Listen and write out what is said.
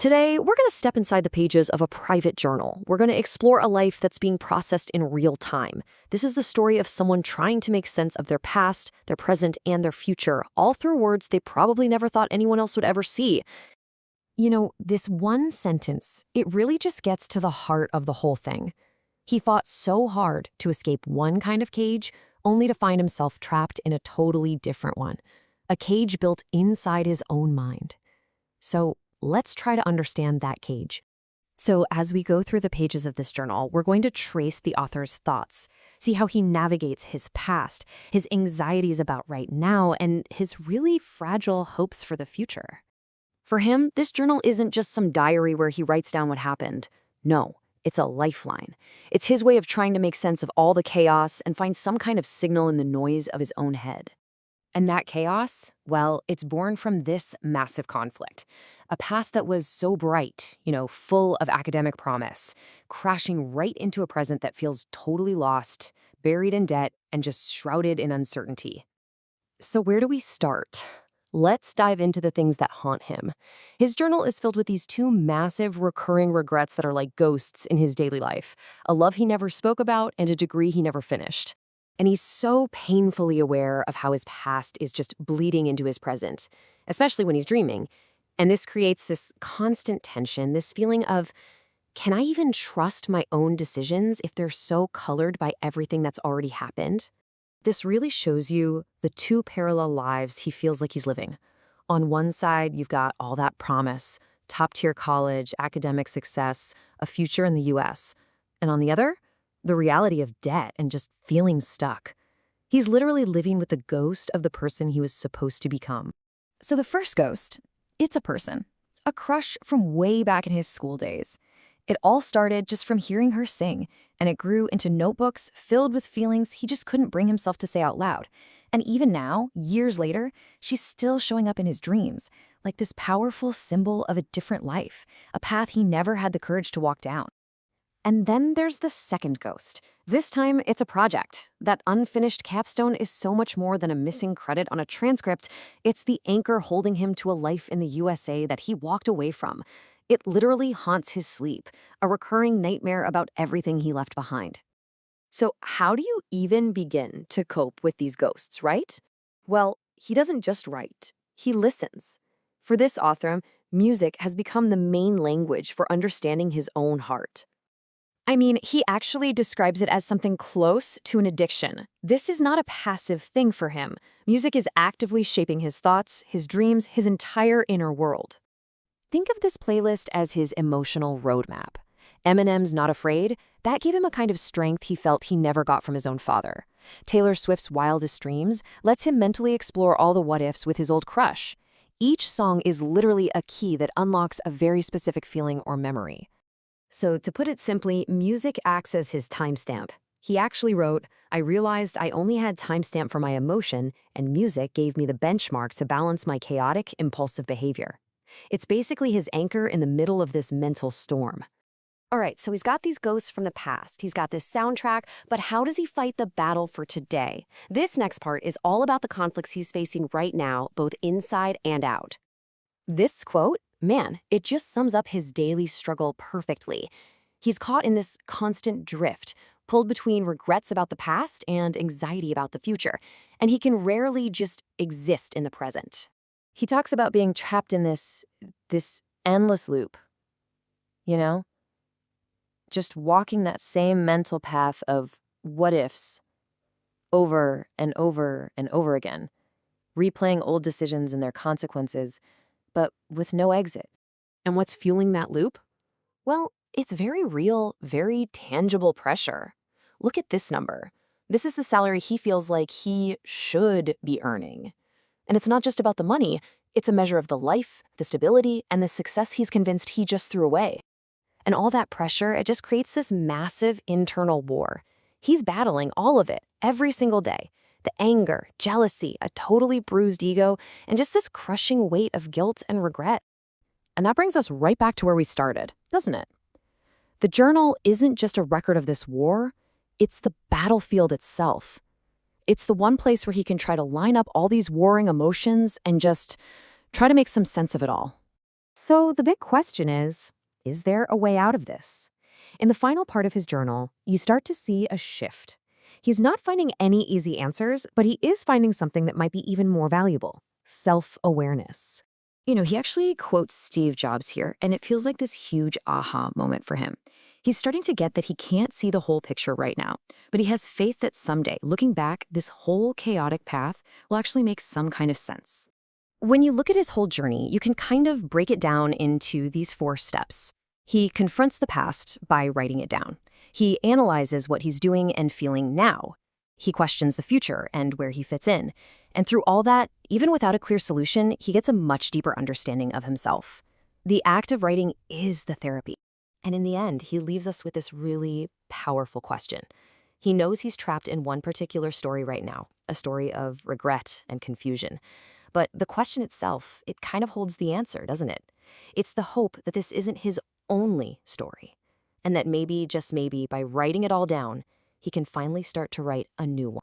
Today, we're going to step inside the pages of a private journal. We're going to explore a life that's being processed in real time. This is the story of someone trying to make sense of their past, their present, and their future, all through words they probably never thought anyone else would ever see. This one sentence, it really just gets to the heart of the whole thing. He fought so hard to escape one kind of cage, only to find himself trapped in a totally different one. A cage built inside his own mind. So let's try to understand that cage. So as we go through the pages of this journal, we're going to trace the author's thoughts, see how he navigates his past, his anxieties about right now, and his really fragile hopes for the future. For him, this journal isn't just some diary where he writes down what happened. No, it's a lifeline. It's his way of trying to make sense of all the chaos and find some kind of signal in the noise of his own head. And that chaos, well, it's born from this massive conflict. A past that was so bright, full of academic promise, crashing right into a present that feels totally lost, buried in debt, and just shrouded in uncertainty. So where do we start? Let's dive into the things that haunt him. His journal is filled with these two massive recurring regrets that are like ghosts in his daily life. A love he never spoke about and a degree he never finished. And he's so painfully aware of how his past is just bleeding into his present, especially when he's dreaming. And this creates this constant tension, this feeling of, can I even trust my own decisions if they're so colored by everything that's already happened? This really shows you the two parallel lives he feels like he's living. On one side, you've got all that promise, top-tier college, academic success, a future in the US. And on the other, the reality of debt and just feeling stuck. He's literally living with the ghost of the person he was supposed to become. So the first ghost, it's a person, a crush from way back in his school days. It all started just from hearing her sing, and it grew into notebooks filled with feelings he just couldn't bring himself to say out loud. And even now, years later, she's still showing up in his dreams, like this powerful symbol of a different life, a path he never had the courage to walk down. And then there's the second ghost. This time, it's a project. That unfinished capstone is so much more than a missing credit on a transcript. It's the anchor holding him to a life in the USA that he walked away from. It literally haunts his sleep, a recurring nightmare about everything he left behind. So how do you even begin to cope with these ghosts, right? Well, he doesn't just write. He listens. For this author, music has become the main language for understanding his own heart. I mean, he actually describes it as something close to an addiction. This is not a passive thing for him. Music is actively shaping his thoughts, his dreams, his entire inner world. Think of this playlist as his emotional roadmap. Eminem's Not Afraid, that gave him a kind of strength he felt he never got from his own father. Taylor Swift's Wildest Dreams lets him mentally explore all the what-ifs with his old crush. Each song is literally a key that unlocks a very specific feeling or memory. So to put it simply, music acts as his timestamp. He actually wrote, "I realized I only had timestamp for my emotion, and music gave me the benchmark to balance my chaotic, impulsive behavior." It's basically his anchor in the middle of this mental storm. All right, so he's got these ghosts from the past, he's got this soundtrack, but how does he fight the battle for today? This next part is all about the conflicts he's facing right now, both inside and out. This quote, man, it just sums up his daily struggle perfectly. He's caught in this constant drift, pulled between regrets about the past and anxiety about the future, and he can rarely just exist in the present. He talks about being trapped in this endless loop, just walking that same mental path of what-ifs over and over and over again, replaying old decisions and their consequences, but with no exit. And what's fueling that loop? Well, it's very real, very tangible pressure. Look at this number. This is the salary he feels like he should be earning. And it's not just about the money, it's a measure of the life, the stability, and the success he's convinced he just threw away. And all that pressure, it just creates this massive internal war. He's battling all of it every single day. The anger, jealousy, a totally bruised ego, and just this crushing weight of guilt and regret. And that brings us right back to where we started, doesn't it? The journal isn't just a record of this war, it's the battlefield itself. It's the one place where he can try to line up all these warring emotions and just try to make some sense of it all. So the big question is there a way out of this? In the final part of his journal, you start to see a shift. He's not finding any easy answers, but he is finding something that might be even more valuable: self-awareness. He actually quotes Steve Jobs here, and it feels like this huge aha moment for him. He's starting to get that he can't see the whole picture right now, but he has faith that someday, looking back, this whole chaotic path will actually make some kind of sense. When you look at his whole journey, you can kind of break it down into these 4 steps. He confronts the past by writing it down. He analyzes what he's doing and feeling now. He questions the future and where he fits in. And through all that, even without a clear solution, he gets a much deeper understanding of himself. The act of writing is the therapy. And in the end, he leaves us with this really powerful question. He knows he's trapped in one particular story right now, a story of regret and confusion. But the question itself, it kind of holds the answer, doesn't it? It's the hope that this isn't his only story, and that maybe, just maybe, by writing it all down, he can finally start to write a new one.